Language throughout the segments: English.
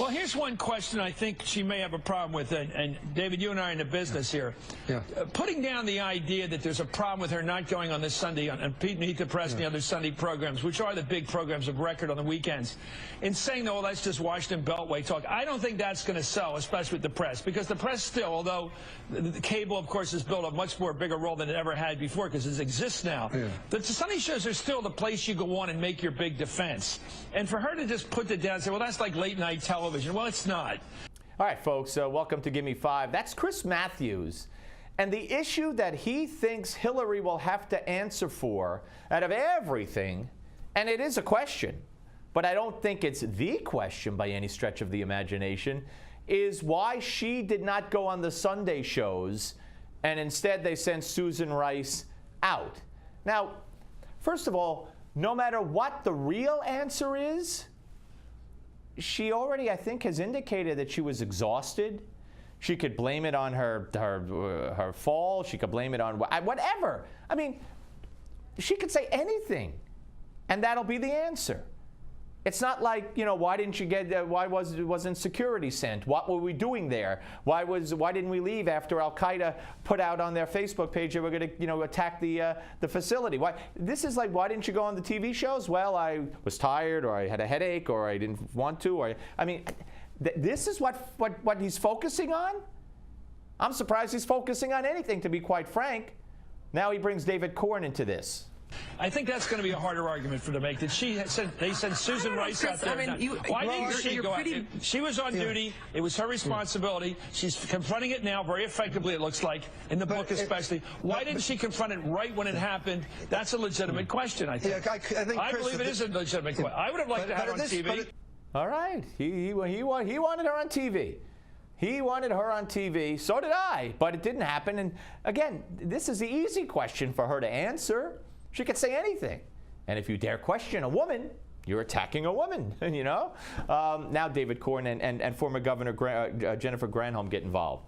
Well, here's one question I think she may have a problem with, and David, you and I are in the business here. Yeah. Putting down the idea that there's a problem with her not going on this Sunday on Meet the Press and the other Sunday programs, which are the big programs of record on the weekends, and saying, no, well, that's just Washington Beltway talk. I don't think that's going to sell, especially with the press, because the press still, although the cable, of course, has built a much more bigger role than it ever had before because it exists now. Yeah. The Sunday shows are still the place you go on and make your big defense. And for her to just put it down and say, well, that's like late night television. Well, it's not. All right, folks, welcome to Give Me 5. That's Chris Matthews. And the issue that he thinks Hillary will have to answer for out of everything, and it is a question, but I don't think it's the question by any stretch of the imagination, is why she did not go on the Sunday shows and instead they sent Susan Rice out. Now, first of all, no matter what the real answer is, she already, I think, has indicated that she was exhausted. She could blame it on her fall. She could blame it on whatever. I mean, she could say anything, and that'll be the answer. It's not like, you know, why didn't you get? Why wasn't security sent? What were we doing there? Why didn't we leave after Al Qaeda put out on their Facebook page they were going to, you know, attack the facility? Why? This is like, why didn't you go on the TV shows? Well, I was tired, or I had a headache, or I didn't want to, or I mean, this is what he's focusing on. I'm surprised he's focusing on anything, to be quite frank. Now he brings David Corn into this. I think that's going to be a harder argument for them to make. That they sent Susan Rice out there. I mean, why didn't she go out there? She was on duty. It was her responsibility. She's confronting it now very effectively, it looks like, in the book especially. Why didn't she confront it right when it happened? That's a legitimate question, I think. Yeah, I believe it is a legitimate question. I would have liked to have her on TV. All right. He wanted her on TV. He wanted her on TV. So did I. But it didn't happen. And again, this is the easy question for her to answer. She could say anything. And if you dare question a woman, you're attacking a woman, you know? Now David Corn and former Governor Jennifer Granholm get involved.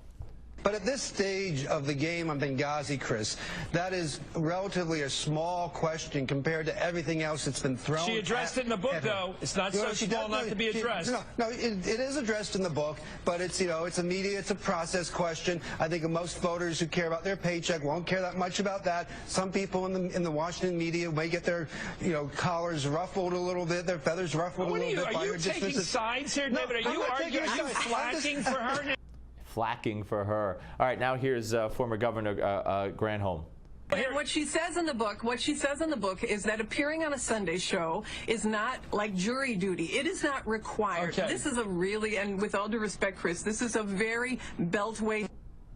But at this stage of the game on Benghazi, Chris, that is relatively a small question compared to everything else that's been thrown. She addressed it in the book, though. It's not so small not to be addressed. No, it is addressed in the book, but it's, you know, it's a process question. I think most voters who care about their paycheck won't care that much about that. Some people in the Washington media may get their, you know, collars ruffled a little bit, their feathers ruffled a little bit. Are you taking sides here, David? Are you arguing? Are you flacking for her now? Flacking for her. All right, now here's former Governor Granholm. And what she says in the book, is that appearing on a Sunday show is not like jury duty. It is not required. Okay. This is a really, and with all due respect, Chris, this is a very Beltway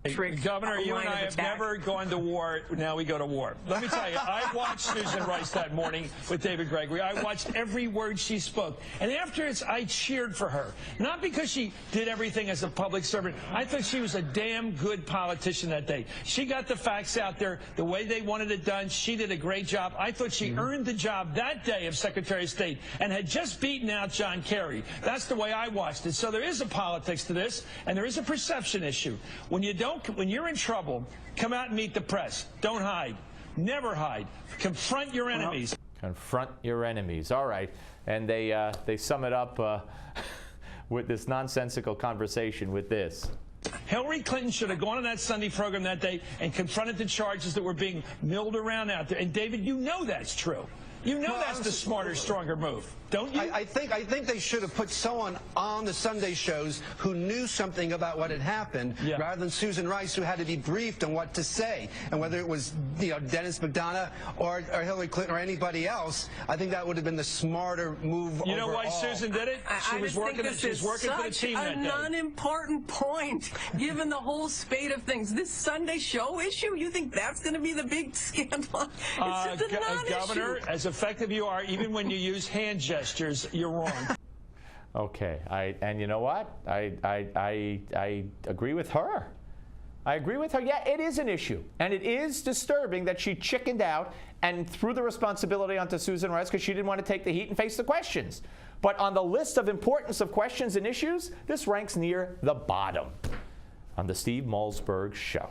trick. Governor, you and I have never gone to war. Now we go to war. Let me tell you, I watched Susan Rice that morning with David Gregory. I watched every word she spoke. And afterwards, I cheered for her. Not because she did everything as a public servant. I thought she was a damn good politician that day. She got the facts out there the way they wanted it done. She did a great job. I thought she earned the job that day of Secretary of State and had just beaten out John Kerry. That's the way I watched it. So there is a politics to this, and there is a perception issue. When you're in trouble, come out and meet the press. Don't hide. Never hide. Confront your enemies. Confront your enemies. All right. And they sum it up with this nonsensical conversation with this. Hillary Clinton should have gone on that Sunday program that day and confronted the charges that were being milled around out there. And, David, you know that's true. You know that's the smarter, stronger move, don't you? I think they should have put someone on the Sunday shows who knew something about what had happened, rather than Susan Rice, who had to be briefed on what to say. And whether it was, you know, Dennis McDonough or Hillary Clinton or anybody else, I think that would have been the smarter move. You know why Susan did it? She was working for the team that day. Such a non-important point, given the whole spate of things. This Sunday show issue, you think that's going to be the big scandal? It's just a non-issue. Governor, as effective you are, even when you use hand gestures, you're wrong. Okay, and you know what? I agree with her. I agree with her. Yeah, it is an issue, and it is disturbing that she chickened out and threw the responsibility onto Susan Rice because she didn't want to take the heat and face the questions. But on the list of importance of questions and issues, this ranks near the bottom on the Steve Malzberg Show.